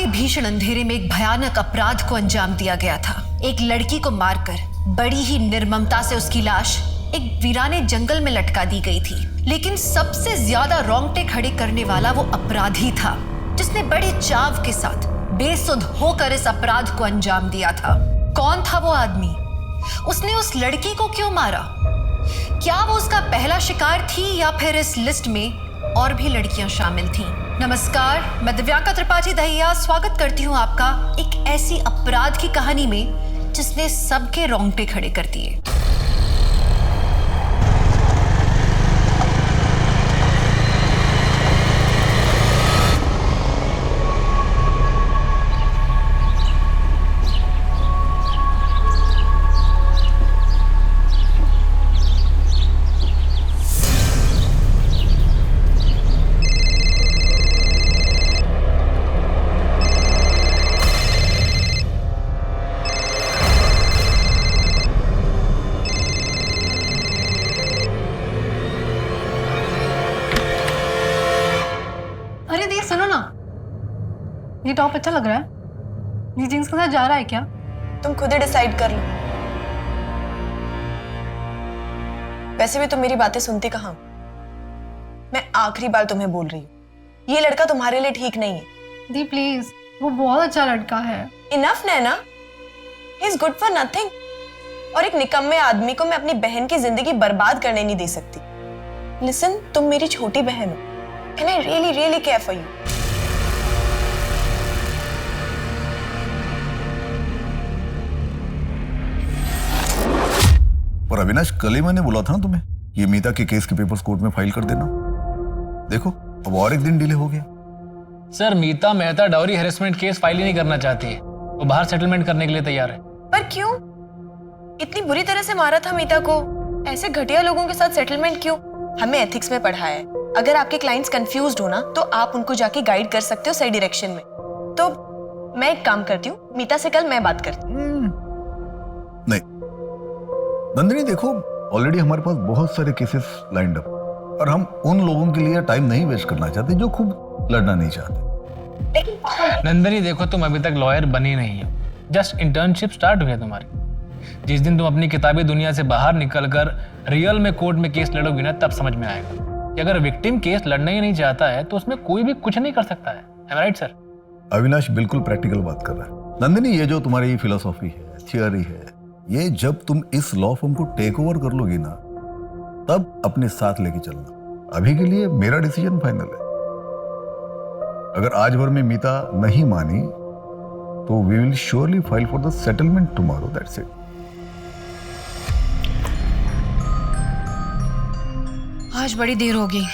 एक भीषण अंधेरे में एक भयानक अपराध को अंजाम दिया गया था। एक लड़की को मारकर बड़ी ही निर्ममता से उसकी लाश एक वीराने जंगल में लटका दी गई थी। लेकिन सबसे ज्यादा रोंगटे खड़े करने वाला वो अपराधी था जिसने बड़े चाव के साथ बेसुध होकर इस अपराध को अंजाम दिया था। कौन था वो आदमी? उसने उस लड़की को क्यों मारा? क्या वो उसका पहला शिकार थी या फिर इस लिस्ट में और भी लड़कियां शामिल थीं? नमस्कार, मैं दिव्यांका त्रिपाठी दहिया स्वागत करती हूँ आपका एक ऐसी अपराध की कहानी में जिसने सबके रोंगटे खड़े कर दिए। ये टॉप अच्छा लग रहा है। ये जीन्स के साथ जा रहा है क्या? तुम खुद ही डिसाइड कर लो। वैसे भी तुम मेरी बातें सुनती कहाँ? मैं आखिरी बार तुम्हें बोल रही हूँ, ये लड़का तुम्हारे लिए ठीक नहीं है। दी प्लीज, वो बहुत अच्छा लड़का है। Enough Naina, he is good for nothing. और एक निकम्मे आदमी को मैं अपनी बहन की जिंदगी बर्बाद करने नहीं दे सकती। लिसन, तुम मेरी छोटी बहन हो and I really really care for you. पर अविनाश, कल ही मैंने बोला था ना तुम्हें, ये मीता के केस के पेपर्स कोर्ट में फाइल कर देना। देखो अब और एक दिन डिले हो गया। Sir, Meeta Mehta dowry harassment case file ही नहीं करना चाहती है। वो बाहर सेटलमेंट करने के लिए तैयार है। पर क्यों? इतनी बुरी तरह से मारा था मीता को, ऐसे घटिया लोगों के साथ सेटलमेंट क्यों? हमें एथिक्स में पढ़ा है, अगर आपके क्लाइंट्स कंफ्यूज्ड हो ना तो आप उनको जाके गाइड कर सकते हो सही डायरेक्शन में। तो मैं एक काम करती हूँ, मीता से कल मैं बात करती हूँ। नहीं नंदिनी, देखो ऑलरेडी हमारे पास बहुत सारे केसेस लाइंड अप और हम उन लोगों के लिए टाइम नहीं वेस्ट करना चाहते जो खूब लड़ना नहीं चाहते। नंदिनी देखो, तुम अभी तक लॉयर बनी नहीं हो, जस्ट इंटर्नशिप स्टार्ट हुई है तुम्हारी। जिस दिन तुम अपनी किताबी दुनिया से बाहर निकलकर रियल में कोर्ट में केस लड़ोगी ना, तब समझ में आएगा कि अगर विक्टिम केस लड़ना ही नहीं चाहता है तो उसमें कोई भी कुछ नहीं कर सकता है। Am I right, sir? Avinash बिल्कुल प्रैक्टिकल बात कर रहा है। नंदिनी, ये जो तुम्हारी फिलोसॉफी है, थियोरी है, ये जब तुम इस लॉ फर्म को टेक ओवर कर लोगी ना, तब अपने साथ लेके चलना। अभी के लिए मेरा डिसीजन फाइनल है। अगर आज भर में मीता नहीं मानी तो we will surely file for the settlement tomorrow, that's it. आज बड़ी देर हो गई।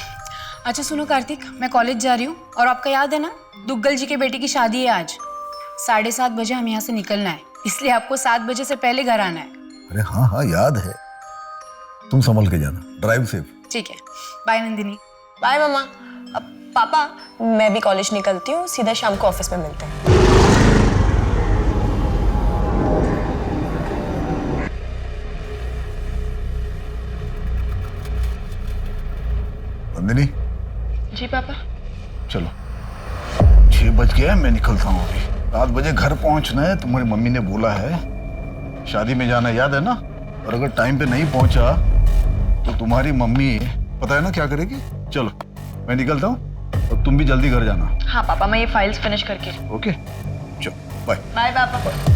अच्छा सुनो कार्तिक, मैं कॉलेज जा रही हूँ और आपका याद है ना, दुग्गल जी के बेटे की शादी है आज। 7:30 बजे हम यहाँ से निकलना है, इसलिए आपको 7 बजे से पहले घर आना है। अरे हाँ हाँ याद है। तुम संभल के जाना, ड्राइव सेफ। ठीक है, बाय नंदिनी। बाय मामा। अब पापा, मैं भी कॉलेज निकलती हूँ, सीधा शाम को ऑफिस में मिलते हैं। नंदिनी। जी पापा। चलो 6 बज गया, मैं निकलता हूँ अभी। 7 बजे घर पहुंचना है, तुम्हारी मम्मी ने बोला है। शादी में जाना याद है ना? और अगर टाइम पे नहीं पहुंचा तो तुम्हारी मम्मी पता है ना क्या करेगी। चलो मैं निकलता हूँ और तुम भी जल्दी घर जाना। हाँ पापा, मैं ये फाइल्स फिनिश करके। ओके चलो बाय। बाय पापा।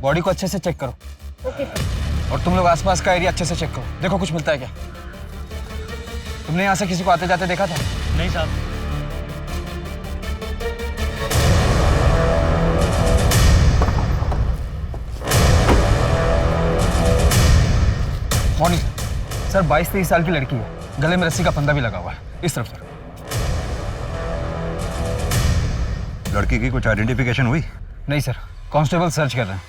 बॉडी को अच्छे से चेक करो। ओके। और तुम लोग आसपास का एरिया अच्छे से चेक करो, देखो कुछ मिलता है क्या। तुमने यहाँ से किसी को आते जाते देखा था? नहीं साहब। Morning sir. 22-23 साल की लड़की है, गले में रस्सी का फंदा भी लगा हुआ है। इस तरफ सर। लड़की की कुछ आइडेंटिफिकेशन हुई? नहीं सर, कांस्टेबल सर्च कर रहे हैं।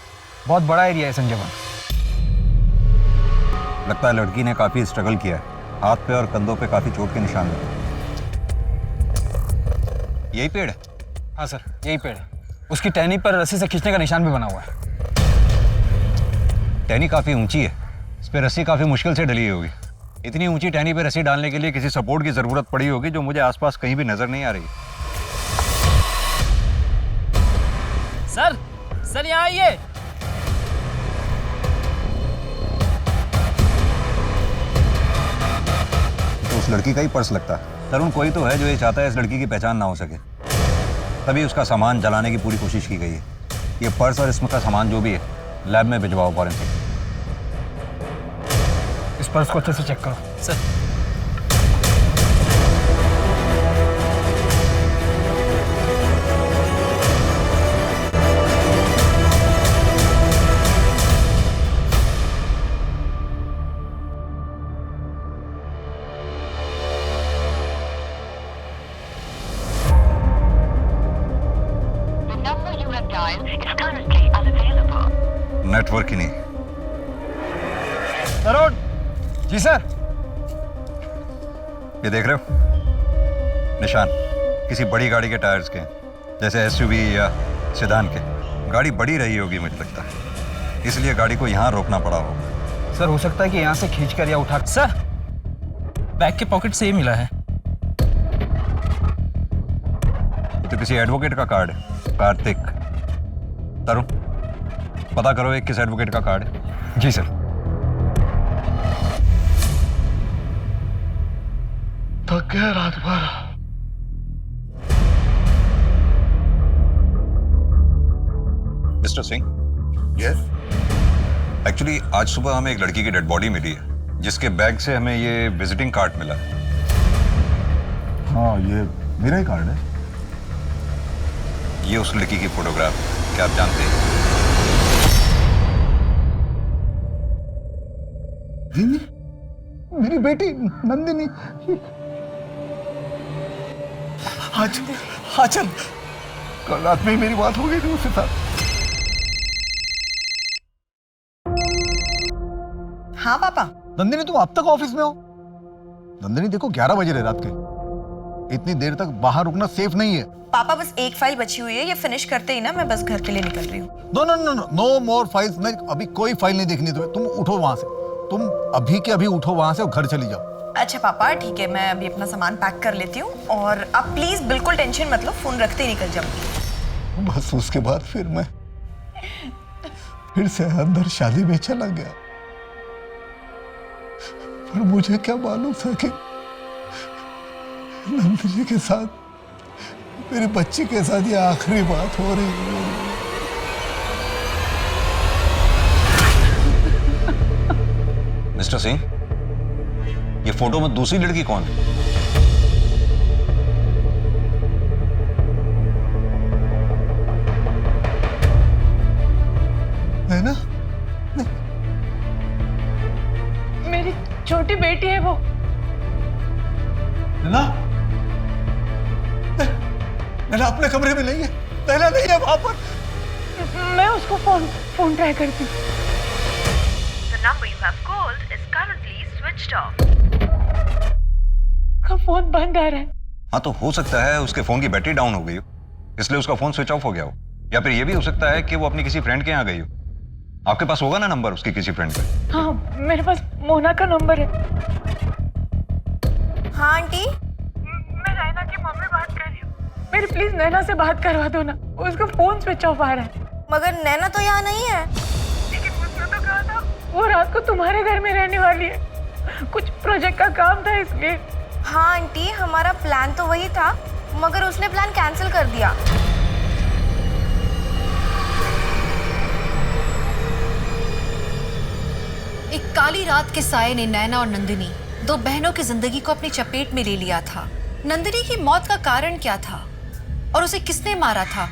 बहुत बड़ा एरिया है संजय वन। लगता है लड़की ने काफी स्ट्रगल किया है। हाथ पे और कंधों पे काफी चोट के निशान हैं। यही पेड़ है? हाँ सर, यही पेड़ है। उसकी टहनी पर रस्सी से खींचने का निशान भी बना हुआ है। टहनी काफी ऊंची है, इस पे रस्सी काफी मुश्किल से डली होगी। इतनी ऊंची टहनी पे रस्सी डालने के लिए किसी सपोर्ट की जरूरत पड़ी होगी जो मुझे आसपास कहीं भी नजर नहीं आ रही। सर सर यहाँ आइए। तो उस लड़की का ही पर्स लगता है। तरुण कोई तो है जो ये चाहता है इस लड़की की पहचान ना हो सके, तभी उसका सामान जलाने की पूरी कोशिश की गई है। ये पर्स और इसमें का सामान जो भी है लैब में भिजवाओ फॉरेंसिक। इस पर्स को अच्छे से चेक करो। सर नेटवर्क ही नहीं। तरुण जी सर। ये देख रहे हो निशान? किसी बड़ी गाड़ी के टायर्स के, जैसे एसयूवी या सेडान के। गाड़ी बड़ी रही होगी मुझे लगता है, इसलिए गाड़ी को यहाँ रोकना पड़ा होगा। सर हो सकता है कि यहाँ से खींचकर या उठा। सर बैग के पॉकेट से ये मिला है। ये तो किसी एडवोकेट का कार्ड है, कार्तिक। तरुण पता करो एक किस एडवोकेट का कार्ड है। जी सर। थक गया रात भर। Mister Singh, yes? एक्चुअली आज सुबह हमें एक लड़की की डेड बॉडी मिली है, जिसके बैग से हमें ये विजिटिंग कार्ड मिला है। हाँ, ये मेरा ही कार्ड है। ये उस लड़की की फोटोग्राफ, क्या आप जानते हैं? मेरी बेटी नंदिनी। चल, कल रात में ही मेरी बात हो गई थी उसके साथ। हाँ पापा। नंदिनी तुम अब तक ऑफिस में हो? नंदिनी देखो 11 बजे रहे रात के, इतनी देर तक बाहर रुकना सेफ नहीं है। पापा बस एक फाइल बची हुई है, ये फिनिश करते ही ना मैं बस घर के लिए निकल रही हूँ। No no no no no more files. नहीं, अभी कोई फाइल नहीं देखनी तुम्हें। तुम उठो वहां से, तुम अभी के अभी उठो वहां से और घर चली जाओ। अच्छा पापा ठीक है, मैं अभी अपना सामान पैक कर लेती हूँ और आप प्लीज बिल्कुल टेंशन मत लो, फोन रखते ही निकल जाऊंगी। बस उसके बाद फिर से अंदर शादी में चला गया। पर मुझे क्या मालूम था कि नंदिनी के साथ, मेरी बच्ची के साथ ये आखिरी बात हो रही है। मिस्टर सिंह, ये फोटो में दूसरी लड़की कौन है? नैना? मेरी छोटी बेटी है वो। नैना? नैना अपने कमरे में नहीं है। नैना नहीं है वहां पर। मैं उसको फोन ट्राई करती हूँ। The number you have called is currently switched off. का फोन बंद आ रहा है। हाँ, तो हो सकता है उसके फोन की बैटरी डाउन हो गई हो, इसलिए उसका फोन स्विच ऑफ हो गया हो। या फिर ये भी हो सकता है कि वो अपनी किसी फ्रेंड के यहाँ गई हो। आपके पास होगा ना नंबर उसकी किसी फ्रेंड का? हाँ, मेरे पास मोना का नंबर है। हाँ आंटी। मैं नैना की मम्मी बात कर रही हूँ। मेरी प्लीज नैना से बात करवा दो ना, उसका फोन स्विच ऑफ आ रहा है। मगर नैना तो यहाँ नहीं है। लेकिन मुझे तो कहा था वो रात को तुम्हारे घर में रहने वाली है, कुछ प्रोजेक्ट का काम था इसलिए। हाँ आंटी, हमारा प्लान तो वही था, मगर उसने प्लान कैंसिल कर दिया। एक काली रात के साये ने नैना और नंदिनी, दो बहनों की जिंदगी को अपनी चपेट में ले लिया था। नंदिनी की मौत का कारण क्या था और उसे किसने मारा था?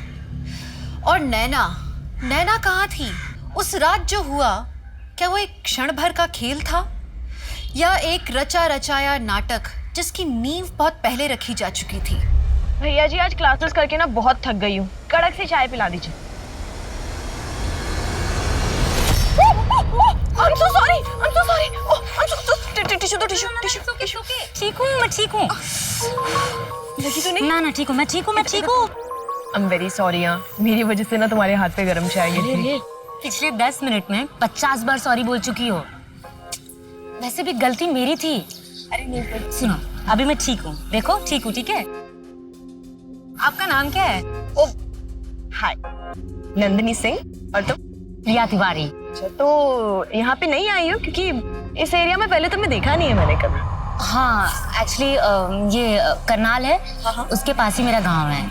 और नैना कहाँ थी उस रात? जो हुआ, क्या वो एक क्षण भर का खेल था या एक रचा रचाया नाटक जिसकी नींव बहुत पहले रखी जा चुकी थी? भैया जी आज क्लासेस करके ना बहुत थक गई हूँ, कड़क से चाय पिला दीजिए। I'm so sorry. टिश्यू। ठीक हूँ, मैं ठीक हूँ। लगी तो नहीं? ना ठीक हूँ, मैं ठीक हूँ। I'm very sorry हाँ, मेरी वजह से ना तुम्हारे हाथ पे गरम चाय गिरी थी। पिछले 10 मिनट में 50 बार सॉरी बोल चुकी हो। वैसे भी गलती मेरी थी। अरे नहीं सुनो, अभी मैं ठीक हूँ, देखो ठीक हूँ, ठीक है। आपका नाम क्या है? ओ हाय, नंदिनी सिंह। और तुम? प्रिया तिवारी। अच्छा, तो यहाँ पे नहीं आई हो क्योंकि इस एरिया में पहले तुम्हें देखा नहीं है मैंने कभी। हाँ, एक्चुअली ये करनाल है, उसके पास ही मेरा गांव है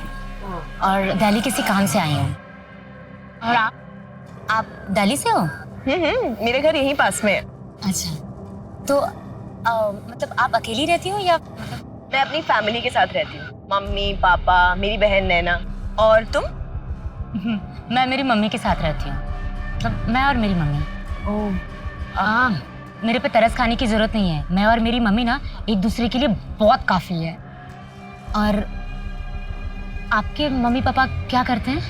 और दिल्ली किसी काम से आई हूँ। और आप दिल्ली से हो? मेरे घर यहीं पास में है। अच्छा, तो मतलब आप अकेली रहती हो या? मैं अपनी फैमिली के साथ रहती हूँ, मम्मी पापा मेरी बहन नैना। और तुम? मैं मेरी मम्मी के साथ रहती हूँ, मतलब मैं और मेरी मम्मी। ओह, मेरे पे तरस खाने की जरूरत नहीं है, मैं और मेरी मम्मी ना एक दूसरे के लिए बहुत काफी है। और आपके मम्मी पापा क्या करते हैं?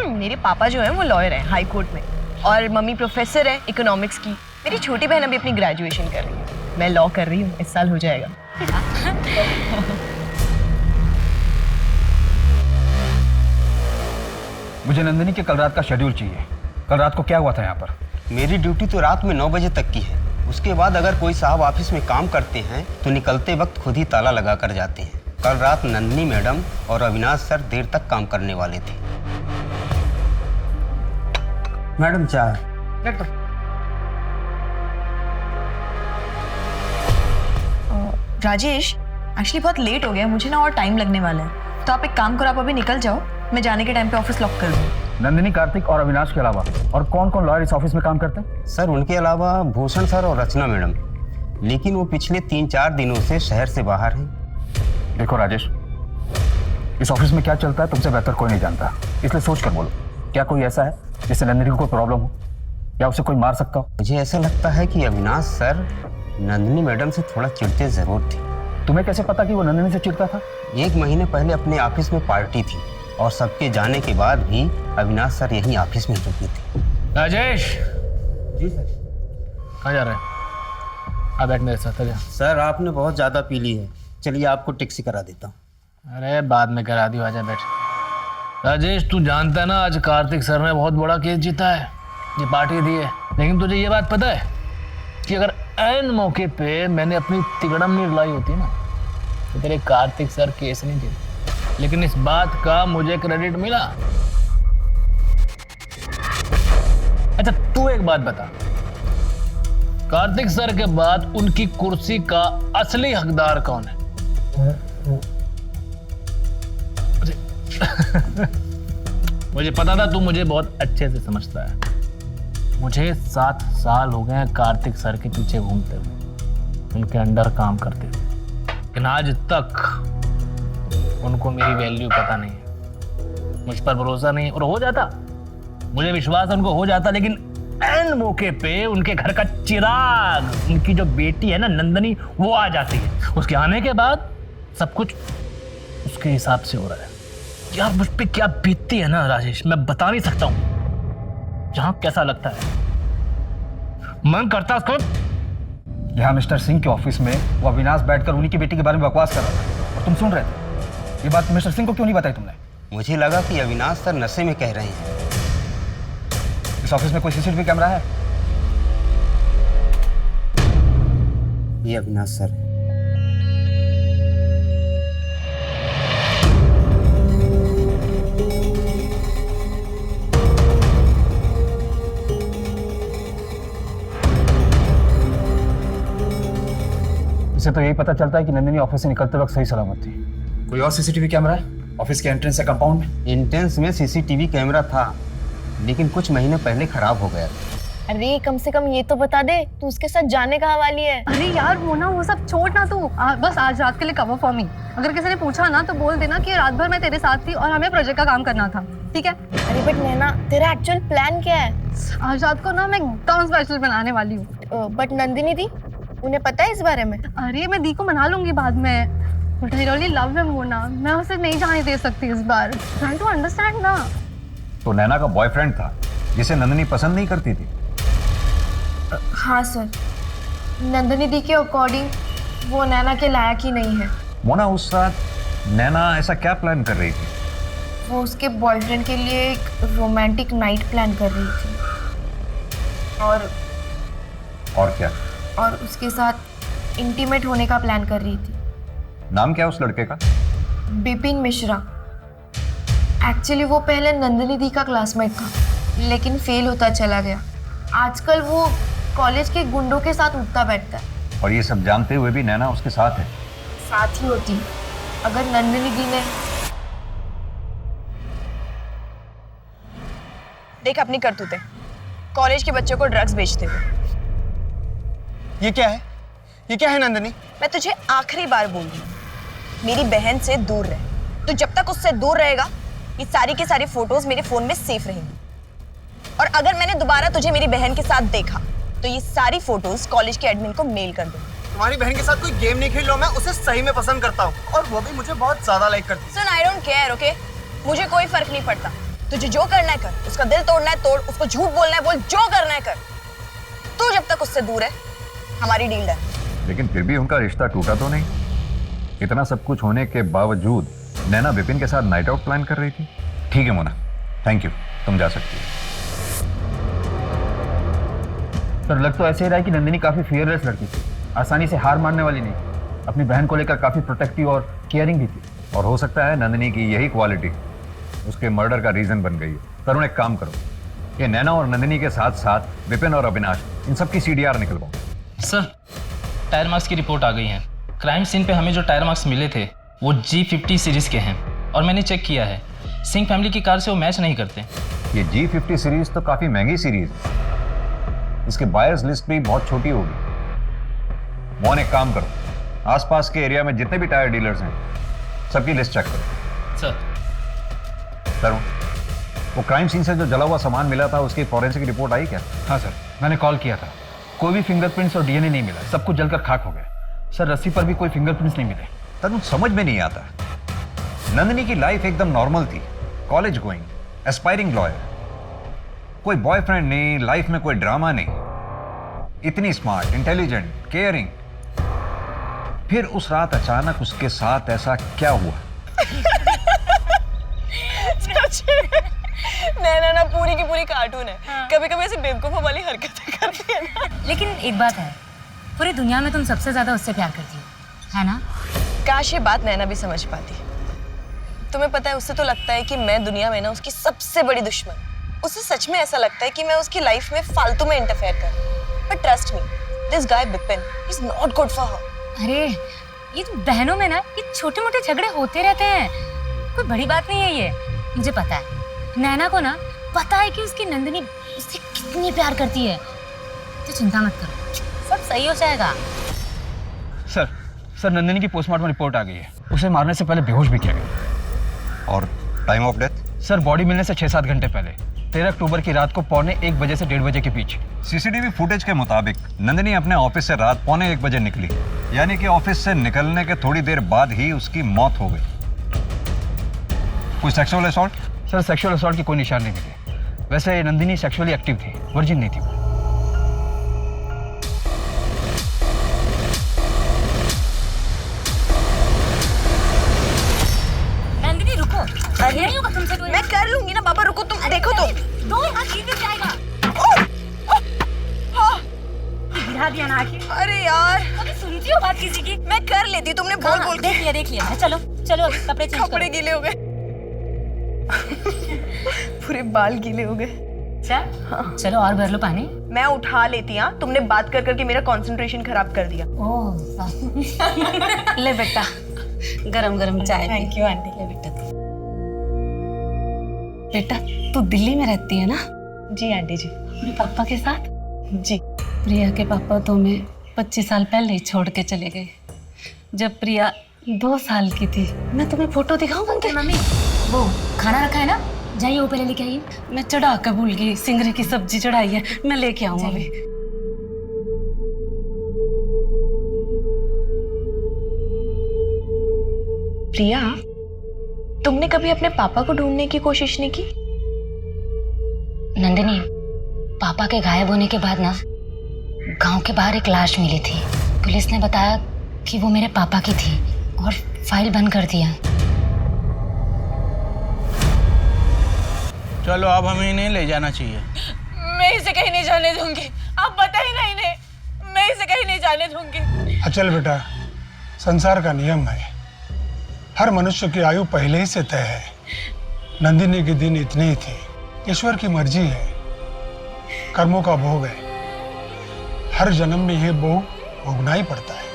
मेरे पापा जो है वो लॉयर हैं हाई कोर्ट में, और मम्मी प्रोफेसर है इकोनॉमिक्स की। मेरी छोटी बहन अभी अपनी ग्रेजुएशन कर रही है, मैं लॉ कर रही हूँ, इस साल हो जाएगा। मुझे नंदिनी के कल रात का शेड्यूल चाहिए। कल रात को क्या हुआ था यहाँ पर? मेरी ड्यूटी तो रात में 9 बजे तक की है। उसके बाद अगर कोई साहब ऑफिस में काम करते हैं तो निकलते वक्त खुद ही ताला लगा कर जाते हैं। कल रात नंदिनी मैडम और अविनाश सर देर तक काम करने वाले थे। मैडम चाय। राजेश, एक्चुअली बहुत लेट हो गया, मुझे ना और टाइम लगने वाला है, तो आप एक काम करो, आप अभी निकल जाओ, मैं जाने के टाइम पे ऑफिस लॉक कर दूँ। नंदिनी, कार्तिक और अविनाश के अलावा और कौन कौन लॉयर इस ऑफिस में काम करते हैं? सर उनके अलावा भूषण सर और रचना मैडम, लेकिन वो पिछले 3-4 दिनों से शहर से बाहर हैं। देखो राजेश, इस ऑफिस में क्या चलता है तुमसे बेहतर कोई नहीं जानता, इसलिए सोच कर बोलो, क्या कोई ऐसा है जिससे नंदिनी को कोई प्रॉब्लम हो या उसे कोई मार सकता हो? मुझे ऐसा लगता है कि अविनाश सर नंदिनी मैडम से थोड़ा चिढ़ते जरूर थे। तुम्हें कैसे पता कि वो नंदिनी से चिढ़ता था? 1 महीने पहले अपने ऑफिस में पार्टी थी और सबके जाने के बाद भी अविनाश सर यहीं ऑफिस में रुके थे। राजेश। जी सर। कहाँ जा रहे हैं? आ बैठ मेरे साथ, आजा। सर आपने बहुत ज़्यादा पी ली है, चलिए आपको टैक्सी करा देता हूँ। अरे बाद में करा दियो, आजा बैठ। राजेश, तू जानता है ना आज कार्तिक सर ने बहुत बड़ा केस जीता है, ये पार्टी दी है, लेकिन तुझे ये बात पता है कि अगर ऐन मौके पे मैंने अपनी तिगड़म नहीं लाई होती ना तो तेरे कार्तिक सर केस नहीं जीते, लेकिन इस बात का मुझे क्रेडिट मिला। अच्छा तू एक बात बता, कार्तिक सर के बाद उनकी कुर्सी का असली हकदार कौन है? मुझे पता था तू मुझे बहुत अच्छे से समझता है। मुझे 7 साल हो गए हैं कार्तिक सर के पीछे घूमते हुए, उनके अंडर काम करते हुए, लेकिन आज तक उनको मेरी वैल्यू पता नहीं है, मुझ पर भरोसा नहीं है। और हो जाता, मुझे विश्वास है उनको हो जाता, लेकिन ऐन मौके पे उनके घर का चिराग, उनकी जो बेटी है ना नंदनी, वो आ जाती है। उसके आने के बाद सब कुछ उसके हिसाब से हो रहा है। यार मुझ पे क्या बीतती है ना राजेश, मैं बता नहीं सकता हूँ। जहां कैसा लगता है, मन करता उसको। यहाँ मिस्टर सिंह के ऑफिस में वो अविनाश बैठकर उन्हीं की बेटी के बारे में बकवास कर रहा था और तुम सुन रहे थे। ये बात मिस्टर सिंह को क्यों नहीं बताई तुमने? मुझे लगा कि अविनाश सर नशे में कह रहे हैं। इस ऑफिस में कोई सीसीटीवी कैमरा है? ये अविनाश सर है। इससे तो यही पता चलता है कि नंदिनी ऑफिस से निकलते वक्त सही सलामत थी। कोई और सीसीटीवी कैमरा है ऑफिस के एंट्रेंस या कंपाउंड में? एंट्रेंस में सीसीटीवी कैमरा था, लेकिन कुछ महीने पहले खराब हो गया। अरे कम से कम ये तो बता दे, तू उसके साथ जाने कहाँ वाली है? अरे यार वो सब छोड़ ना तू, बस आज रात के लिए कवर फॉर मी। अगर किसी ने पूछा ना तो बोल देना कि रात भर मैं तेरे साथ थी और हमें प्रोजेक्ट का काम करना था, ठीक है? अरे बट नैना, तेरा एक्चुअल प्लान क्या है? आज रात को ना मैं एकदम स्पेशल बनाने वाली हूँ। बट नंदिनी दी, उन्हें पता है इस बारे में? अरे मैं दी को मना लूंगी बाद में। But I really love him, Mona. मैं उसे नहीं जाने दे सकती इस बार। Try to understand ना। तो नैना का बॉयफ्रेंड था जिसे नंदिनी पसंद नहीं करती थी। हाँ सर, नंदिनी दी के अकॉर्डिंग वो नैना के लायक ही नहीं है। मोना, उस रात नैना ऐसा क्या प्लान कर रही थी? वो उसके बॉयफ्रेंड के लिए एक रोमांटिक नाइट प्लान कर रही थी और क्या? और उसके साथ इंटीमेट होने का प्लान कर रही थी। नाम क्या उस लड़के का? बिपिन मिश्रा। एक्चुअली वो पहले नंदिनी दी का क्लासमेट था, लेकिन फेल होता चला गया। आजकल वो कॉलेज के गुंडों के साथ उठता बैठता है। और ये सब जानते हुए भी नैना उसके साथ है। साथ ही होती अगर नंदिनी दी ने देख अपनी करतूतें, कॉलेज के बच्चों को ड्रग्स बेचते हुए। ये क्या है? ये क्या है नंदिनी? मैं तुझे आखिरी बार बोल रही हूँ, मेरी बहन से दूर रह। तो जब तक उससे दूर रहेगा, ये सारी की सारी फोटोज मेरे फोन में सेफ रहेंगी। और अगर मैंने दोबारा तुझे मेरी बहन के साथ देखा, तो ये सारी फोटोज कॉलेज के एडमिन को मेल कर दूंगी। तुम्हारी बहन के साथ कोई गेम नहीं खेल रहा हूं, मैं उसे सही में पसंद करता हूँ और वो भी मुझे बहुत ज्यादा लाइक करती है। सुन, आई डोंट केयर, ओके? मुझे कोई फर्क नहीं पड़ता। तुझे जो करना है कर, उसका दिल तोड़ना है तोड़, उसको झूठ बोलना है बोल, जो करना है कर। तू जब तक उससे दूर है, हमारी डील है। लेकिन फिर भी उनका रिश्ता टूटा तो नहीं? इतना सब कुछ होने के बावजूद नैना विपिन के साथ नाइट आउट प्लान कर रही थी। ठीक है मोना, थैंक यू, तुम जा सकती हो। सर, लग तो ऐसे ही रहा है कि नंदिनी काफी फियरलेस लड़की थी, आसानी से हार मानने वाली नहीं। अपनी बहन को लेकर काफी प्रोटेक्टिव और केयरिंग भी थी। और हो सकता है नंदिनी की यही क्वालिटी उसके मर्डर का रीजन बन गई है। तरुण, एक काम करो, ये नैना और नंदिनी के साथ साथ विपिन और अविनाश, इन सब की CDR निकलवाओ। सर, टायर मार्क्स की रिपोर्ट आ गई है। क्राइम सीन पे हमें जो टायर मार्क्स मिले थे वो G50 सीरीज के हैं और मैंने चेक किया है, सिंह फैमिली की कार से वो मैच नहीं करते। ये G50 सीरीज तो काफी महंगी सीरीज है, इसके बायर्स लिस्ट भी बहुत छोटी होगी। मोहन, एक काम करो, आसपास के एरिया में जितने भी टायर डीलर्स हैं सबकी लिस्ट चेक करो। सर। तरुण, वो क्राइम सीन से जो जला हुआ सामान मिला था उसकी फॉरेंसिक रिपोर्ट आई क्या? हाँ सर, मैंने कॉल किया था। कोई भी फिंगरप्रिंट्स और DNA नहीं मिला, सब कुछ जलकर खाक हो गया। सर, रस्सी पर भी कोई फिंगरप्रिंट्स नहीं मिले। तरुण, समझ में नहीं आता, नंदिनी की लाइफ एकदम नॉर्मल थी, कॉलेज गोइंग, एस्पायरिंग लॉयर, कोई बॉयफ्रेंड नहीं, लाइफ में कोई ड्रामा नहीं, इतनी स्मार्ट, इंटेलिजेंट, केयरिंग। फिर उस रात अचानक उसके साथ ऐसा क्या हुआ? नैना ना पूरी की पूरी कार्टून है। हाँ। कभी कभी ऐसे बेवकूफों वाली हरकतें करती है ना। लेकिन एक बात है, पूरी दुनिया में तुम सबसे ज्यादा उससे प्यार करती हो, है ना? काश ये बात नैना भी समझ पाती। तुम्हें पता है, उससे तो लगता है कि मैं दुनिया में ना उसकी सबसे बड़ी दुश्मन। उसे सच में ऐसा लगता है कि मैं उसकी लाइफ में फालतू में इंटरफेयर कर रही हूं। But trust me, this guy Bipin is not good for her. अरे, ये तो बहनों में ना ये छोटे मोटे झगड़े होते रहते हैं, कोई बड़ी बात नहीं है ये। मुझे पता है, नैना को ना पता है कि उसकी नंदिनी उससे कितनी प्यार करती है। तो चिंता मत करो, सब सही हो जाएगा। सर, नंदिनी की पोस्टमार्टम रिपोर्ट आ गई है। उसे मारने से पहले बेहोश भी किया गया। और time of death? Sir, body मिलने से 6-7 घंटे पहले, 13 अक्टूबर की रात को 1:45 बजे से 1:30 बजे के बीच। CCTV फुटेज के मुताबिक नंदिनी अपने ऑफिस से रात 1:45 बजे निकली, यानी कि ऑफिस से निकलने के थोड़ी देर बाद ही उसकी मौत हो गई। कोई sexual assault? Sir, sexual assault की कोई निशान नहीं मिले। वैसे नंदिनी सेक्सुअली एक्टिव थी, वर्जिन नहीं थी। नंदिनी रुको, नहीं होगा तुमसे कोई। मैं कर लूंगी ना बाबा, रुको तुम, देखो तुम। दो हाथ सीधे से आएगा। गिरा दिया ना आखिर। अरे यार, कभी सुनती हो बात किसी की? मैं कर लेती, तुमने बोल बोल के। देख लिया। चलो चलो, कपड़े चेंज करो। कपड़े गीले हो गए। पूरे बाल गीले हो गए। हाँ। चलो और भर लो पानी। मैं उठा लेती। हाँ, तुमने बात कर करके मेरा कंसंट्रेशन खराब कर दिया। ले बेटा, गरम गरम चाय। Thank you aunty. ले बेटा, बेटा तू दिल्ली में रहती है ना? जी आंटी जी। अपने पापा के साथ? जी। प्रिया के पापा तो हमें 25 साल पहले ही छोड़ के चले गए, जब प्रिया 2 साल की थी। मैं तुम्हें फोटो दिखाऊं उनके? मम्मी, वो खाना रखा है ना, जाइए वो पहले लेके आइए। मैं चढ़ा कर भूल गई, सिंगरे की सब्जी चढ़ाई है, मैं लेके आऊँ अभी। प्रिया, तुमने कभी अपने पापा को ढूंढने की कोशिश नहीं की? नंदिनी, पापा के गायब होने के बाद ना गांव के बाहर एक लाश मिली थी। पुलिस ने बताया कि वो मेरे पापा की थी और फाइल बंद कर दिया। चलो अब हमें इन्हें ले जाना चाहिए। मैं इसे कहीं नहीं जाने दूंगी। आप बताइए ना इन्हें, मैं इसे कहीं नहीं जाने दूंगी। अचल बेटा, संसार का नियम है, हर मनुष्य की आयु पहले ही से तय है। नंदिनी के दिन इतने ही थे। ईश्वर की मर्जी है, कर्मों का भोग है। हर जन्म में यह भोग भोगना ही पड़ता है।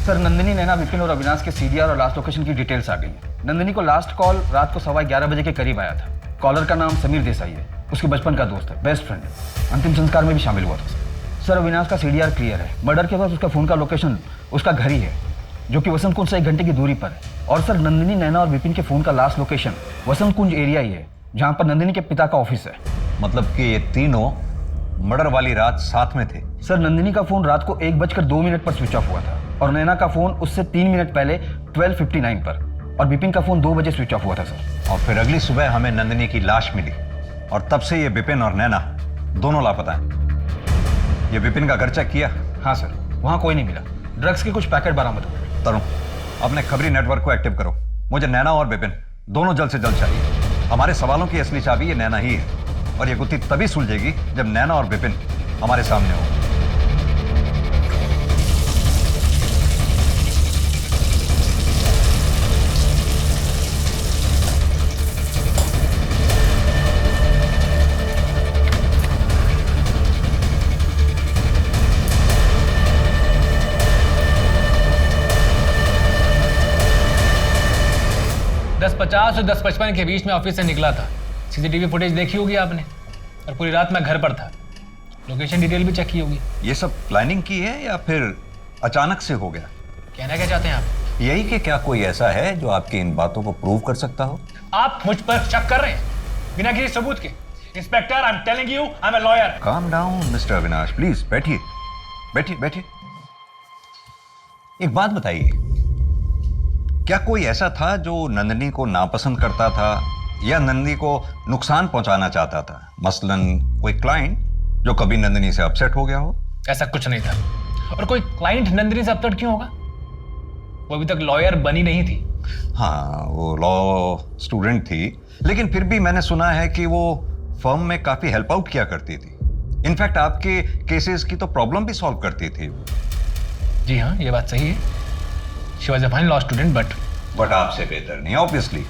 सर, नंदिनी, नैना, विपिन और अविनाश के सीडीआर और लास्ट लोकेशन की डिटेल्स आ गई हैं। नंदिनी को लास्ट कॉल रात को 11:15 बजे के करीब आया था। कॉलर का नाम समीर देसाई है, उसके बचपन का दोस्त है, बेस्ट फ्रेंड है। अंतिम संस्कार में भी शामिल हुआ था। सर, अविनाश का सीडीआर क्लियर है। मर्डर के बाद उसका फोन का लोकेशन उसका घर ही है, जो कि वसंत कुंज से 1 घंटे की दूरी पर है। और सर, नंदिनी, नैना और विपिन के फोन का लास्ट लोकेशन वसंत कुंज एरिया ही है, जहाँ पर नंदिनी के पिता का ऑफिस है। मतलब कि ये तीनों मर्डर वाली रात साथ में थे? सर, नंदिनी का फोन रात को 1:02 पर स्विच ऑफ हुआ था और नैना का फोन उससे 3 मिनट पहले 12:59 पर, और विपिन का फोन 2 बजे स्विच ऑफ हुआ था सर। और फिर अगली सुबह हमें नंदिनी की लाश मिली और तब से ये विपिन और नैना दोनों लापता हैं। ये विपिन का घर चेक किया? हाँ सर, वहाँ कोई नहीं मिला। ड्रग्स के कुछ पैकेट बरामद हुए। तरुण, अपने खबरी नेटवर्क को एक्टिव करो। मुझे नैना और विपिन दोनों जल्द से जल्द चाहिए। हमारे सवालों की असली चाबी ये नैना ही है, और ये गुत्थी तभी सुलझेगी जब नैना और विपिन हमारे सामने हो। दस 50 और 10:55 के बीच में ऑफिस से निकला था। सीसीटीवी फुटेज देखी होगी आपने, और पूरी रात मैं घर पर था। लोकेशन डिटेल भी चेक की होगी। ये सब प्लानिंग की है या फिर अचानक से हो गया? कहना क्या चाहते हैं आप? यही कि क्या कोई ऐसा है जो आपकी इन बातों को प्रूव कर सकता हो? आप मुझ पर शक कर रहे हैं बिना किसी सबूत के। Inspector, I am telling you, I am a lawyer. Calm down mister Avinash, please बैठिए बैठिए बैठिए। एक बात बताइए, क्या कोई ऐसा था जो नंदिनी को नापसंद करता था या नंदिनी को नुकसान पहुंचाना चाहता था? मसलन कोई क्लाइंट जो कभी नंदिनी से अपसेट हो गया हो? ऐसा कुछ नहीं था। और कोई क्लाइंट नंदिनी से अपसेट क्यों होगा? वो अभी तक लॉयर बनी नहीं थी। हाँ, वो लॉ स्टूडेंट थी, लेकिन फिर भी मैंने सुना है कि वो फर्म में काफी हेल्प आउट किया करती थी। इनफैक्ट आपके केसेस की तो प्रॉब्लम भी सॉल्व करती थी। जी हाँ, ये बात सही है। She was a fine law student, but आपसे बेहतर नहीं, ऑब्वियसली।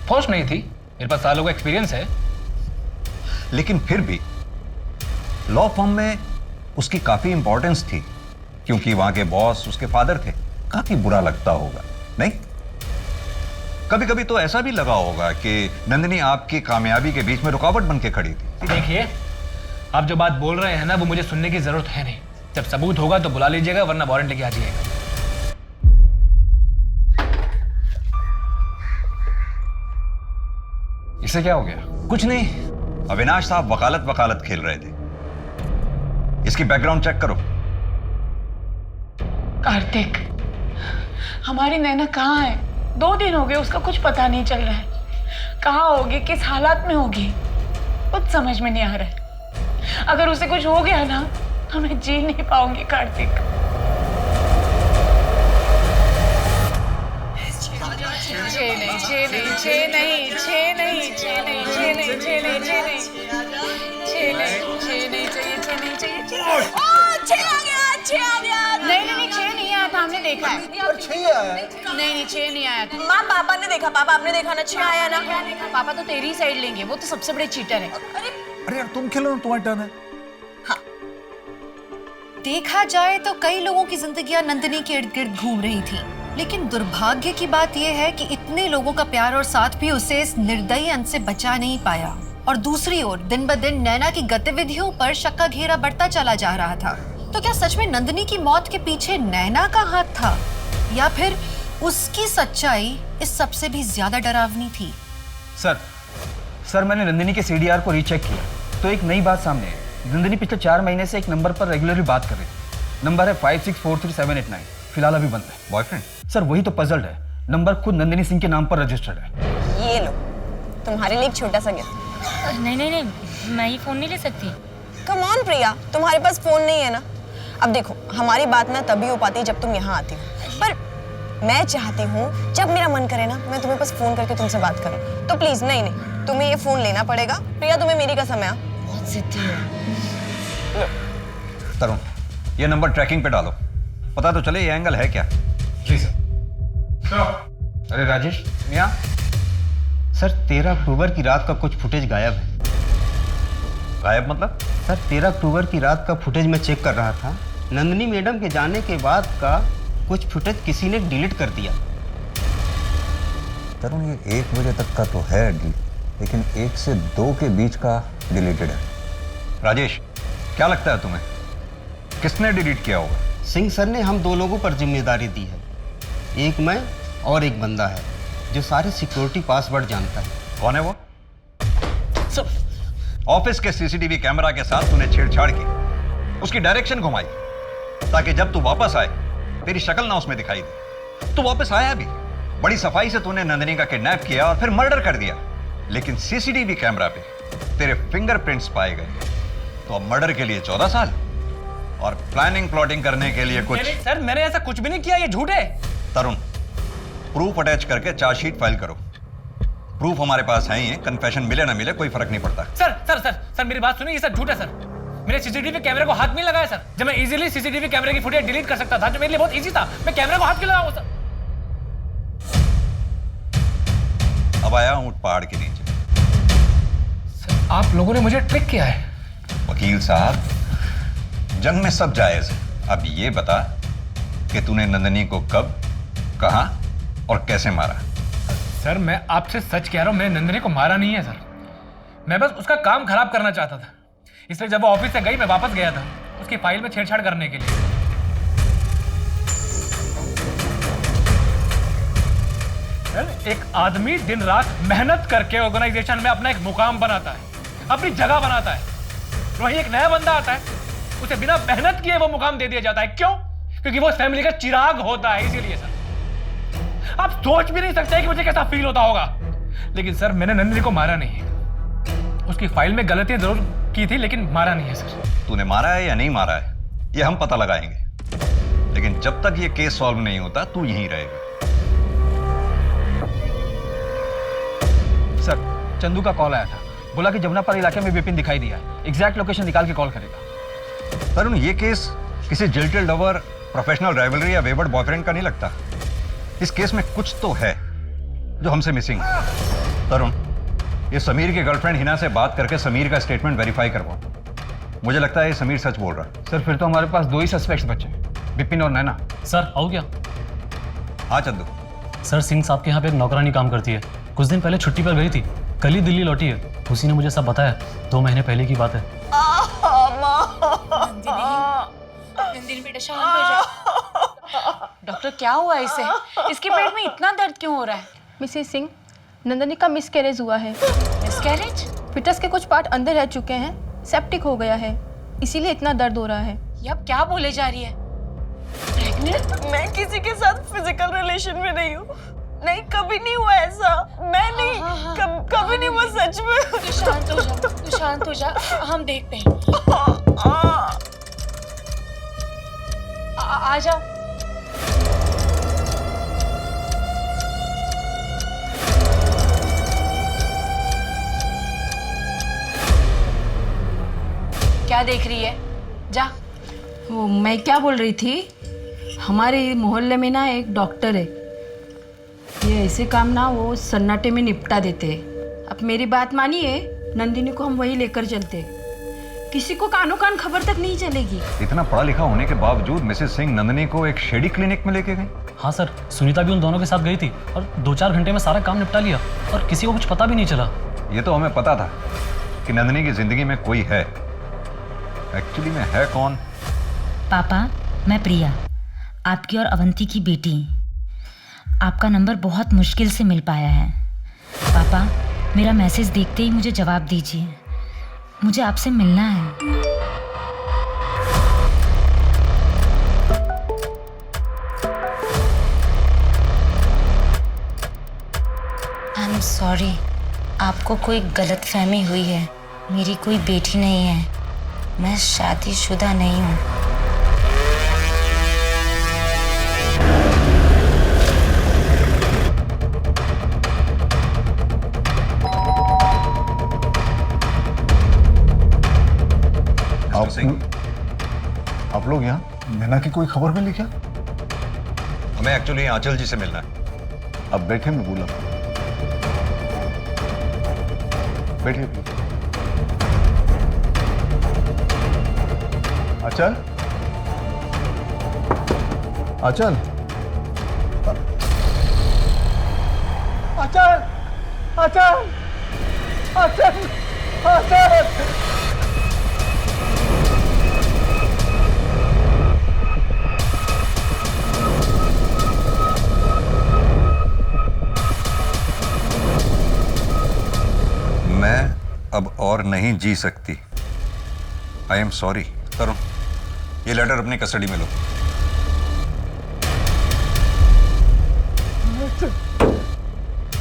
फोर्स नहीं थी, मेरे पास सालों का एक्सपीरियंस है। लेकिन फिर भी लॉ फर्म में उसकी काफी इंपॉर्टेंस थी, क्योंकि वहां के बॉस उसके फादर थे। काफी बुरा लगता होगा, नहीं? कभी कभी तो ऐसा भी लगा होगा कि नंदिनी आपकी कामयाबी के बीच में रुकावट बन के खड़ी थी। देखिए, आप जो बात बोल रहे हैं ना, वो मुझे सुनने की जरूरत है नहीं। जब सबूत होगा तो बुला लीजिएगा, वरना वारंट लेके आ जाइएगा। इसे क्या हो गया? कुछ नहीं, अविनाश साहब वकालत खेल रहे थे। इसकी बैकग्राउंड चेक करो। कार्तिक, हमारी नैना कहाँ है? 2 दिन हो गए, उसका कुछ पता नहीं चल रहा है। कहाँ होगी, किस हालात में होगी, कुछ समझ में नहीं आ रहा है। अगर उसे कुछ हो गया ना तो मैं जी नहीं पाऊंगी कार्तिक। नहीं, 6 नहीं आया था, हमने देखा है। नहीं, 6 नहीं आया था। माँ, पापा ने देखा। पापा, आपने देखा ना? 6 आया ना? पापा तो तेरी साइड लेंगे, वो तो सबसे बड़े चीटर है। अरे यार, तुम खेलो ना, तुम्हारी टर्न है। देखा जाए तो कई लोगों की जिंदगियां नंदिनी के इर्द गिर्द घूम रही थी, लेकिन दुर्भाग्य की बात यह है कि इतने लोगों का प्यार और साथ भी उसे इस निर्दयी अंत से बचा नहीं पाया। और दूसरी ओर दिन ब दिन नैना की गतिविधियों पर शक का घेरा बढ़ता चला जा रहा था। तो क्या सच में नंदिनी की मौत के पीछे नैना का हाथ था, या फिर उसकी सच्चाई इस सबसे भी ज्यादा डरावनी थी? सर, मैंने नंदिनी के सीडीआर को रीचेक किया तो एक नई बात सामने आई। नंदिनी पिछले 4 महीने से एक नंबर पर रेगुलरली बात कर रही है। नंबर है 56433789। फिलहाल अभी बंद है। बॉयफ्रेंड? सर वही तो पजल्ड है। नंबर खुद नंदिनी सिंह के नाम पर रजिस्टर्ड है। ये लो, तुम्हारे लिए एक छोटा सा गिफ्ट। नहीं नहीं नहीं, मैं ये फ़ोन नहीं ले सकती। कम ऑन प्रिया, तुम्हारे पास फोन नहीं है ना? अब देखो, हमारी बात ना तभी हो पाती जब तुम यहाँ आती हो, पर मैं चाहती हूँ जब मेरा मन करे ना मैं तुम्हें बस फोन करके तुमसे बात करूँ। तो प्लीज नहीं नहीं, तुम्हें ये फोन लेना पड़ेगा। प्रिया तुम्हें मेरी कसम है। बहुत जिद्दी है। तरुण, ये नंबर ट्रैकिंग पे डालो, पता तो चले ये एंगल है क्या। जी सर। अरे राजेश, मियाँ। सर 13 अक्टूबर की रात का कुछ फुटेज गायब है। गायब मतलब? सर 13 अक्टूबर की रात का फुटेज मैं चेक कर रहा था। नंदिनी मैडम के जाने के बाद का कुछ फुटेज किसी ने डिलीट कर दिया। तरुण, ये 1 बजे तक का तो है डिलीट, लेकिन 1 से 2 के बीच का डिलीटेड है। राजेश, क्या लगता है तुम्हें किसने डिलीट किया होगा? सिंह सर ने हम 2 लोगों पर जिम्मेदारी दी है। एक मैं और एक बंदा है जो सारे सिक्योरिटी पासवर्ड जानता है। कौन है वो? ऑफिस के सीसीटीवी कैमरा के साथ तूने छेड़छाड़ की, उसकी डायरेक्शन घुमाई ताकि जब तू वापस आए तेरी शक्ल ना उसमें दिखाई दे। तू वापस आया भी, बड़ी सफाई से तूने नंदिनी का किडनैप किया और फिर मर्डर कर दिया, लेकिन सीसीटीवी कैमरा पे तेरे फिंगरप्रिंट्स पाए गए। तो अब मर्डर के लिए 14 साल और प्लानिंग प्लॉटिंग करने के लिए कुछ। सर मैंने ऐसा कुछ भी नहीं किया, ये झूठ है। तरुण, प्रूफ अटैच करके चार्जशीट फाइल करो। प्रूफ हमारे पास है ही है, कन्फेशन मिले ना मिले कोई फर्क नहीं पड़ता। सर सर सर सर मेरी बात सुनिए, ये सब झूठ है सर। मेरे सीसीटीवी कैमरे को हाथ नहीं लगाया सर, जब मैं इजीली सीसीटीवी कैमरे की फुटेज डिलीट कर सकता था, जो मेरे लिए बहुत इजी था। मैं कैमरे को हाथ क्यों लगाऊं सर? अब आया ऊंट पहाड़ के नीचे। सर आप लोगों ने मुझे ट्रिक किया है। वकील साहब, जंग में सब जायज है। अब ये बता कि तूने नंदिनी को कब, कहां और कैसे मारा? सर मैं आपसे सच कह रहा हूं, मैंने नंदिनी को मारा नहीं है सर। मैं बस उसका काम खराब करना चाहता था, इसलिए जब वो ऑफिस से गई मैं वापस गया था उसकी फाइल में छेड़छाड़ करने के लिए। सर एक आदमी दिन रात मेहनत करके ऑर्गेनाइजेशन में अपना एक मुकाम बनाता है, अपनी जगह बनाता है, वहीं एक नया बंदा आता है, उसे बिना मेहनत किए वो मुकाम दे दिया जाता है। क्यों? क्योंकि वो फैमिली का चिराग होता है, इसीलिए सर। आप सोच भी नहीं सकते कि मुझे कैसा फील होता होगा। लेकिन सर मैंने नंदिनी को मारा नहीं है, उसकी फाइल में गलतियां जरूर की थी, लेकिन मारा नहीं है सर। तूने मारा है या नहीं मारा है ये हम पता लगाएंगे, लेकिन जब तक ये केस सॉल्व नहीं होता तू यहीं रहेगा। सर चंदू का कॉल आया था, बोला कि जमुनापाल इलाके में विपिन दिखाई दिया है, एग्जैक्ट लोकेशन निकाल के कॉल करेगा। तरुण, ये केस किसी जिल्टेड लवर, प्रोफेशनल राइवलरी या वेवर्ड बॉयफ्रेंड का नहीं लगता। इस केस में कुछ तो है जो हमसे मिसिंग है। तरुण, ये समीर की गर्लफ्रेंड हिना से बात करके समीर का स्टेटमेंट वेरीफाई करवाओ। मुझे लगता है ये समीर सच बोल रहा है। सर फिर तो हमारे पास 2 ही सस्पेक्ट्स बचे, विपिन और नैना। सर आओ क्या? हाँ चंदू। सर सिंह साहब के यहाँ पे एक नौकरानी काम करती है, कुछ दिन पहले छुट्टी पर गई थी, कल ही दिल्ली लौटी है। उसी ने मुझे सब बताया, 2 महीने पहले की बात है। नंदिनी बेटा शांत हो जा। डॉक्टर क्या हुआ इसे? इसके पेट में इतना दर्द क्यों हो रहा है? मिसेस सिंह, नंदिनी का मिसकैरेज हुआ है। मिसकैरेज? फिटस के कुछ पार्ट अंदर रह चुके हैं, सेप्टिक हो गया है, इसीलिए इतना दर्द हो रहा है। ये अब क्या बोले जा रही है? प्रेग्नेंट? मैं किसी के साथ फिजिकल रिलेशन में नहीं हूँ, नहीं कभी नहीं हुआ ऐसा। मैं नहीं, कभी नहीं हुआ सच में। तू शांत हो जा, तू शांत हो जा, हम देखते हैं। आ जाओ। क्या देख रही है? जा। वो मैं क्या बोल रही थी, हमारे मोहल्ले में ना एक डॉक्टर है, ये ऐसे काम ना वो सन्नाटे में निपटा देते हैं। अब मेरी बात मानिए, नंदिनी को हम वही लेकर चलते, किसी को कानों कान खबर तक नहीं चलेगी। इतना पढ़ा लिखा होने के बावजूद मिसेस सिंह नंदिनी को एक शेडी क्लिनिक में लेके गई। हाँ सर, सुनीता भी उन दोनों के साथ गई थी और 2-4 घंटे में सारा काम निपटा लिया और किसी को कुछ पता भी नहीं चला। ये तो हमें पता था कि नंदिनी की जिंदगी में कोई है, एक्चुअली में है कौन? पापा, मैं प्रिया, आपकी और अवंती की बेटी। आपका नंबर बहुत मुश्किल से मिल पाया है। पापा, मेरा मैसेज देखते ही मुझे जवाब दीजिए, मुझे आपसे मिलना है। सॉरी, आपको कोई गलतफहमी हुई है। मेरी कोई बेटी नहीं है, मैं शादीशुदा नहीं हूँ। आप लोग यहाँ नैना की कोई खबर मिली क्या? हमें एक्चुअली आंचल जी से मिलना है। अब बैठे, मैं बोला बैठिए। आंचल, आंचल, आंचल, आंचल, आंचल, आंचल। मैं अब और नहीं जी सकती। I am sorry. तरुण, ये लेटर अपनी कस्टडी में लो।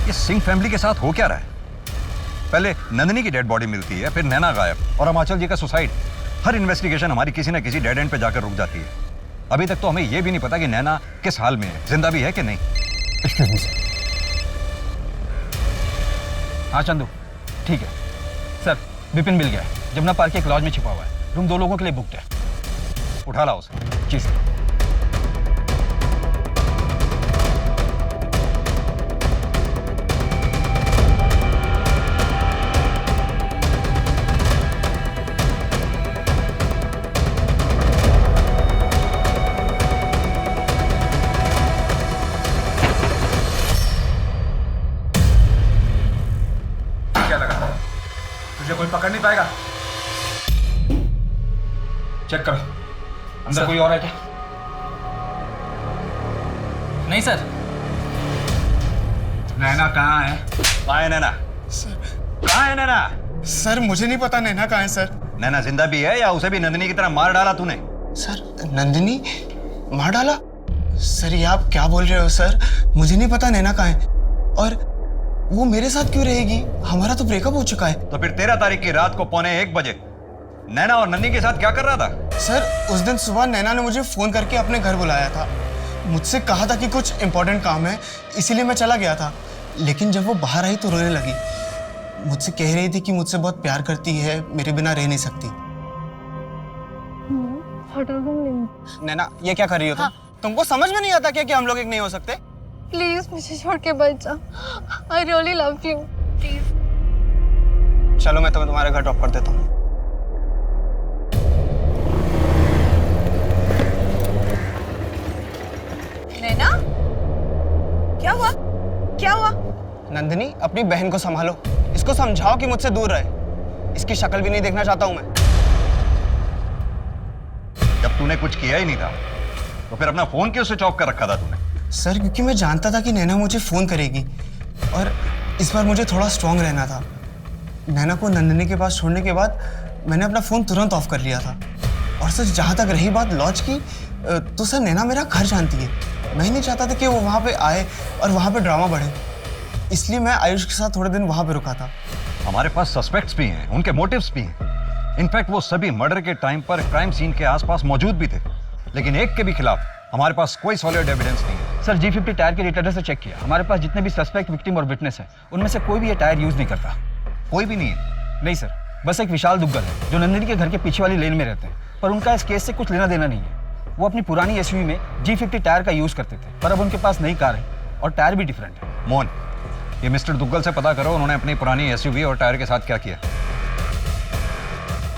ये सिंह फैमिली के साथ हो क्या रहा है? पहले नंदिनी की डेड बॉडी मिलती है, फिर नैना गायब, और हिमाचल जी का सुसाइड। हर इन्वेस्टिगेशन हमारी किसी ना किसी डेड एंड पे जाकर रुक जाती है। अभी तक तो हमें यह भी नहीं पता कि नैना किस हाल में है, जिंदा भी है कि नहीं। Excuse me sir. हाँ चंदू, ठीक है सर। विपिन मिल गया है, जमुना पार्क के एक लॉज में छिपा हुआ है। रूम 2 लोगों के लिए बुकड है। उठा लाओ उसे। जी सर। क्या लगा तुझे कोई पकड़ नहीं पाएगा? चेक करो, अंदर कोई और है क्या? नहीं सर। नैना कहाँ है? कहाँ है नैना? कहाँ है नैना? सर मुझे नहीं पता नैना कहाँ है सर। नैना जिंदा भी है या उसे भी नंदिनी की तरह मार डाला तूने? सर नंदिनी मार डाला? सर ये आप क्या बोल रहे हो सर? मुझे नहीं पता नैना कहाँ है, और वो मेरे साथ क्यों रहेगी? हमारा तो ब्रेकअप हो चुका है। तो फिर 13 तारीख की रात को 1:15 बजे नैना और नंदी के साथ क्या कर रहा था? सर उस दिन सुबह नैना ने मुझे फोन करके अपने घर बुलाया था। मुझसे कहा था कि कुछ इंपॉर्टेंट काम है, इसीलिए मैं चला गया था। लेकिन जब वो बाहर आई तो रोने लगी। मुझसे कह रही थी कि मुझसे बहुत प्यार करती है, मेरे बिना रह नहीं सकती। नैना ये क्या कर रही हो तुम? तुमको समझ में नहीं आता क्या कि हम लोग एक नहीं हो सकते? प्लीज मुझे छोड़ के बच जा। I really love you. Please चलो मैं तुम्हारे घर ड्रॉप कर देता हूँ। नैना, क्या हुआ? क्या हुआ? नंदिनी अपनी बहन को संभालो, इसको समझाओ कि मुझसे दूर रहे। इसकी शक्ल भी नहीं देखना चाहता हूँ मैं। जब तूने कुछ किया ही नहीं था तो फिर अपना फोन क्यों स्विच ऑफ कर रखा था तूने? सर क्योंकि मैं जानता था कि नैना मुझे फोन करेगी, और इस बार मुझे थोड़ा स्ट्रांग रहना था। नैना को नंदिनी के पास छोड़ने के बाद मैंने अपना फोन तुरंत ऑफ कर लिया था। और सर जहाँ तक रही बात लॉज की, तो सर नैना मेरा घर जानती है। मैं नहीं चाहता था कि वो वहाँ पे आए और वहाँ पे ड्रामा बढ़े, इसलिए मैं आयुष के साथ थोड़े दिन वहाँ पे रुका था। हमारे पास सस्पेक्ट्स भी हैं, उनके मोटिव्स भी हैं। इनफैक्ट वो सभी मर्डर के टाइम पर क्राइम सीन के आसपास मौजूद भी थे, लेकिन एक के भी खिलाफ हमारे पास कोई सॉलिड एविडेंस नहीं है। सर G50 टायर के डिटेक्टर से चेक किया, हमारे पास जितने भी सस्पेक्ट, विक्टिम और विटनेस है उनमें से कोई भी ये टायर यूज नहीं करता। कोई भी नहीं है? नहीं सर, बस एक विशाल दुग्गल है जो नंदिनी के घर के पीछे वाली लेन में रहते हैं, पर उनका इस केस से कुछ लेना देना नहीं है। वो अपनी पुरानी SUV में G50 टायर का यूज करते थे, पर अब उनके पास नई कार है और टायर भी डिफरेंट है। मोहन, ये मिस्टर दुग्गल से पता करो उन्होंने अपनी पुरानी SUV और टायर के साथ क्या किया।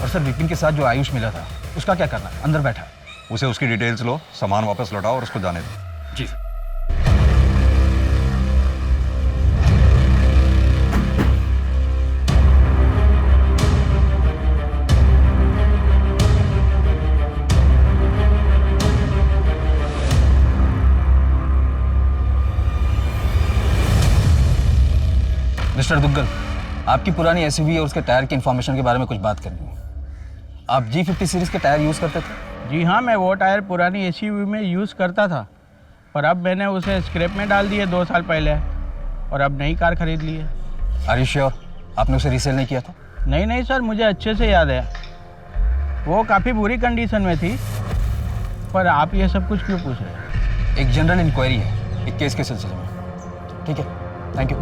और सर विपिन के साथ जो आयुष मिला था उसका क्या करना है? अंदर बैठा है। उसे उसकी डिटेल्स लो, सामान वापस लौटाओ और उसको जाने दो। जी सर। मिस्टर दुग्गल, आपकी पुरानी SUV और उसके टायर की इंफॉर्मेशन के बारे में कुछ बात करनी है। आप G50 सीरीज के टायर यूज करते थे? जी हाँ, मैं वो टायर पुरानी SUV में यूज़ करता था, पर अब मैंने उसे स्क्रैप में डाल दिए 2 साल पहले, और अब नई कार खरीद ली है। आर यू श्योर आपने उसे रीसेल नहीं किया था? नहीं नहीं सर, मुझे अच्छे से याद है। वो काफ़ी बुरी कंडीशन में थी। पर आप ये सब कुछ क्यों पूछ रहे हैं? एक जनरल इंक्वायरी है एक केस के सिलसिले में। ठीक है, थैंक यू।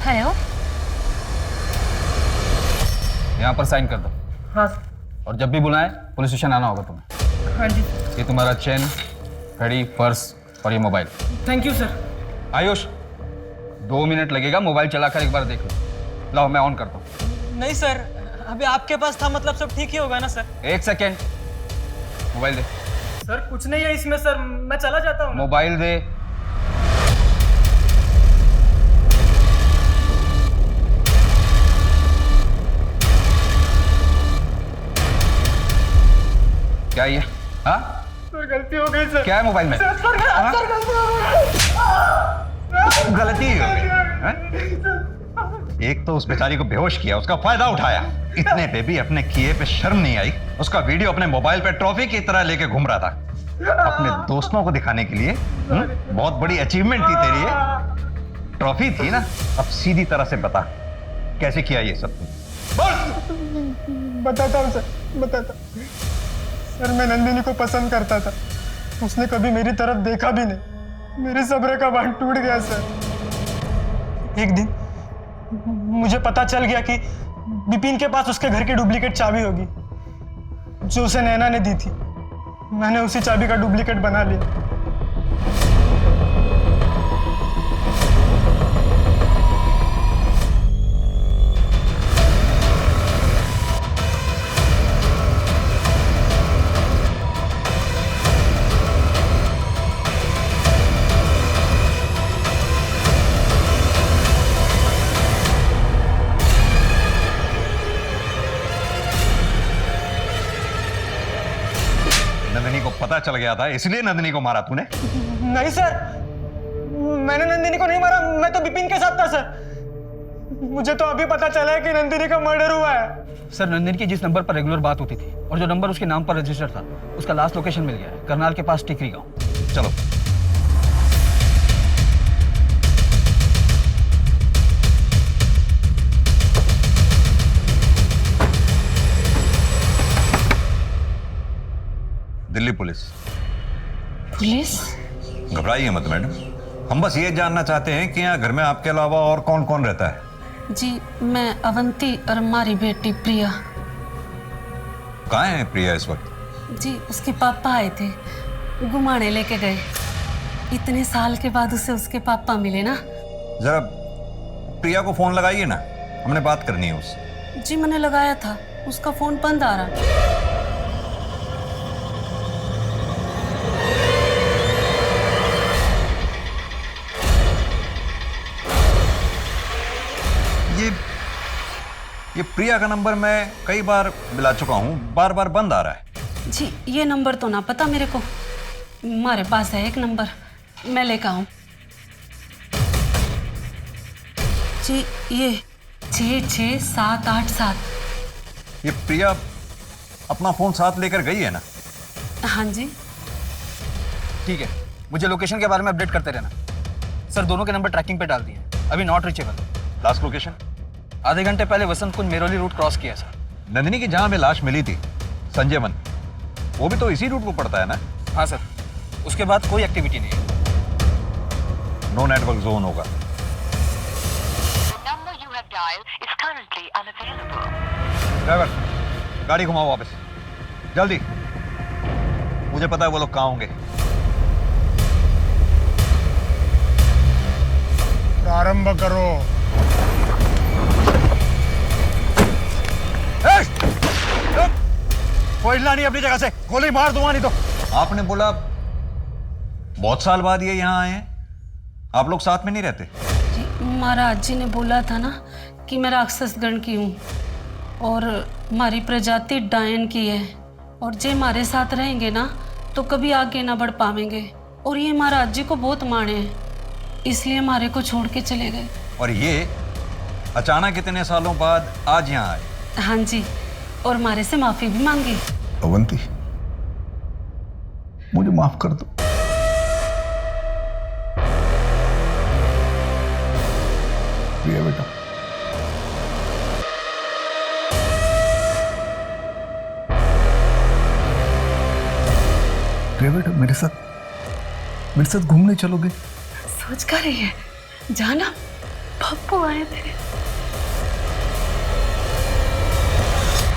हेलो। यहाँ पर साइन कर दो। हाँ और जब भी बुलाएं पुलिस स्टेशन आना होगा तुम्हें। हाँ जी। ये तुम्हारा चेन, घड़ी, पर्स और ये mobile. Thank you sir. Ayush 2 minute लगेगा, मोबाइल चलाकर एक बार देख लो। लाओ मैं ऑन करता हूँ। नहीं सर, अभी आपके पास था, मतलब सब ठीक ही होगा ना सर? 1 सेकेंड, मोबाइल दे। सर कुछ नहीं है इसमें सर, मैं चला जाता हूँ। मोबाइल दे। क्या ये? हाँ सर गलती हो गई सर। क्या है मोबाइल में? सर गलती हो गई। गलती हो गई हैं? एक तो उस बेचारी को बेहोश किया, उसका फायदा उठाया, इतने पे भी अपने किए पे शर्म नहीं आई। उसका वीडियो अपने मोबाइल पे ट्रॉफी की तरह लेके घूम रहा था अपने दोस्तों को दिखाने के लिए। बहुत बड़ी अचीवमेंट थी तेरी ये, ट्रॉफी थी ना। अब सीधी तरह से बता कैसे किया ये सब? बताता हूँ सर, बताता। सर मैं नंदिनी को पसंद करता था, उसने कभी मेरी तरफ देखा भी नहीं। मेरे सब्र का बांध टूट गया सर। एक दिन मुझे पता चल गया कि विपिन के पास उसके घर की डुप्लीकेट चाबी होगी जो उसे नैना ने दी थी। मैंने उसी चाबी का डुप्लीकेट बना लिया। नंदिनी को पता चल गया था इसलिए नंदिनी को मारा तूने? नहीं सर, मैंने नंदिनी को नहीं मारा, मैं तो विपिन के साथ था सर। मुझे तो अभी पता चला है कि नंदिनी का मर्डर हुआ है। सर नंदिनी की जिस नंबर पर रेगुलर बात होती थी और जो नंबर उसके नाम पर रजिस्टर था, उसका लास्ट लोकेशन मिल गया है, करनाल के पास टिकरी गांव। चलो दिल्ली पुलिस। पुलिस? घबराइए मत मैडम, हम बस ये जानना चाहते हैं कि यहाँ घर में आपके अलावा और कौन कौन रहता है? जी मैं अवंती और हमारी बेटी प्रिया। कहाँ है प्रिया इस वक्त? जी उसके पापा आए थे, घुमाने लेके गए। इतने साल के बाद उसे उसके पापा मिले ना। जरा प्रिया को फोन लगाइए ना, हमने बात करनी है उससे। जी मैंने लगाया था, उसका फोन बंद आ रहा। ये प्रिया का नंबर मैं कई बार मिला चुका हूँ, बार बार बंद आ रहा है। जी ये नंबर तो ना पता मेरे को, हमारे पास है एक नंबर, मैं लेकर आऊँ। जी ये 66787। ये प्रिया अपना फोन साथ लेकर गई है ना? हाँ जी। ठीक है, मुझे लोकेशन के बारे में अपडेट करते रहना। सर दोनों के नंबर ट्रैकिंग पे डाल दिए हैं, अभी नॉट रीचेबल। Last location? आधे घंटे पहले वसंत कुंज मेरोली रूट क्रॉस किया सर। नंदिनी की जहां में लाश मिली थी, संजय वन, वो भी तो इसी रूट को पड़ता है ना? हाँ सर, उसके बाद कोई एक्टिविटी नहीं है। नो नेटवर्क जोन होगा। ड्राइवर गाड़ी घुमाओ वापस, जल्दी। मुझे पता है वो लोग कहाँ होंगे। प्रारंभ करो। कोई हिलना नहीं अपनी जगह से, गोली मार दूंगा नहीं तो। आपने बोला बहुत साल बाद ये यहाँ आए हैं, आप लोग साथ में नहीं रहते? जी महाराज जी ने बोला था ना कि मैं राक्षस गण की हूँ और हमारी प्रजाति डायन की है, और जे हमारे साथ रहेंगे ना तो कभी आगे ना बढ़ पाएंगे। और ये महाराज जी को बहुत माने हैं, इसलिए हमारे को छोड़ के चले गए। और ये अचानक इतने सालों बाद आज यहाँ आए? हाँ जी, और हमारे से माफी भी मांगी। अवंती, मुझे माफ कर दो। प्रिया बेटा, प्रिया बेटा, मेरे साथ घूमने चलोगे? सोच कर रही है, जाना, पप्पू आए थे।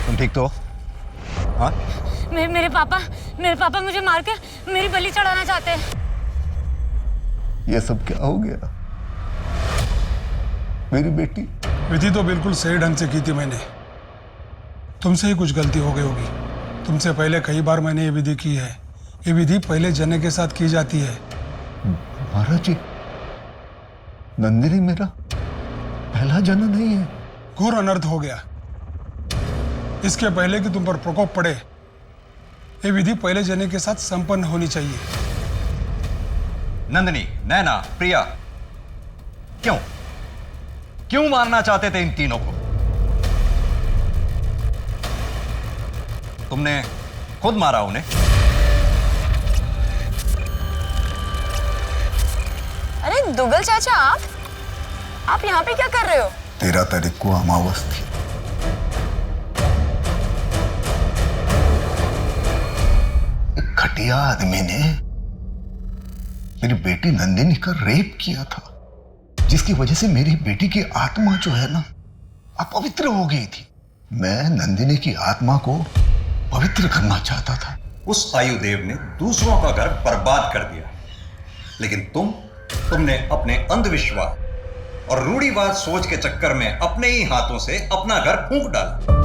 तुम ठीक तो? हाँ? मेरे पापा मुझे मार के मेरी बलि चढ़ाना चाहते हैं। ये सब क्या हो गया? मेरी बेटी। विधि तो बिल्कुल सही ढंग से की थी मैंने। तुमसे ही कुछ गलती हो गई होगी। तुमसे पहले कई बार मैंने ये विधि की है। ये विधि पहले जने के साथ की जाती है। महाराज जी, नंदिनी मेरा पहला जन नहीं है। घोर अनर्थ हो गया। इसके पहले कि तुम पर प्रकोप पड़े, ये विधि पहले जने के साथ संपन्न होनी चाहिए। नंदिनी, नैना, प्रिया, क्यों मारना चाहते थे इन तीनों को? तुमने खुद मारा उन्हें। अरे दुगल चाचा, आप यहाँ पे क्या कर रहे हो? 13 तारीख को अमावस थी। एक घटिया आदमी ने मेरी बेटी नंदिनी का रेप किया था, जिसकी वजह से मेरी बेटी की आत्मा जो है ना, अपवित्र हो गई थी। मैं नंदिनी की आत्मा को पवित्र करना चाहता था। उस आयुदेव ने दूसरों का घर बर्बाद कर दिया, लेकिन तुमने अपने अंधविश्वास और रूढ़िवाद सोच के चक्कर में अपने ही हाथों से अपना घर फूंक डाला।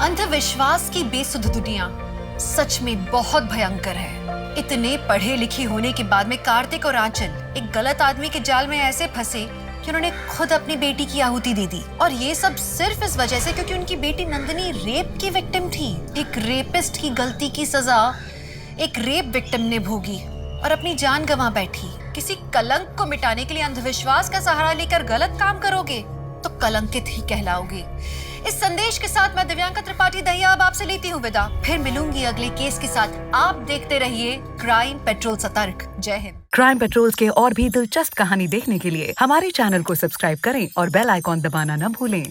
अंधविश्वास की बेसुध दुनिया सच में बहुत भयंकर है। इतने पढ़े लिखे होने के बाद में कार्तिक और आंचल एक गलत आदमी के जाल में ऐसे फंसे कि उन्होंने खुद अपनी बेटी की आहुति दे दी। और ये सब सिर्फ इस वजह से क्योंकि उनकी बेटी नंदिनी रेप की विक्टिम थी। एक रेपिस्ट की गलती की सजा एक रेप विक्टिम ने भोगी और अपनी जान गंवा बैठी। किसी कलंक को मिटाने के लिए अंधविश्वास का सहारा लेकर गलत काम करोगे तो कलंकित ही कहलाओगे। इस संदेश के साथ मैं दिव्यांका त्रिपाठी दहिया अब आपसे लेती हूँ विदा। फिर मिलूंगी अगले केस के साथ। आप देखते रहिए क्राइम पेट्रोल सतर्क। जय हिंद। क्राइम पेट्रोल के और भी दिलचस्प कहानी देखने के लिए हमारे चैनल को सब्सक्राइब करें और बेल आइकॉन दबाना न भूलें।